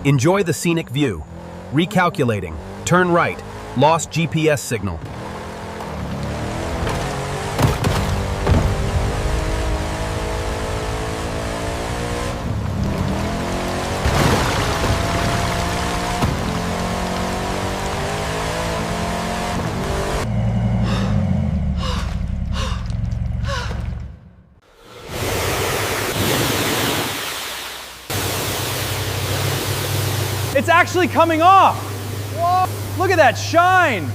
Enjoy the scenic view. Recalculating. Turn right. Lost GPS signal. It's actually coming off! Whoa, look at that shine!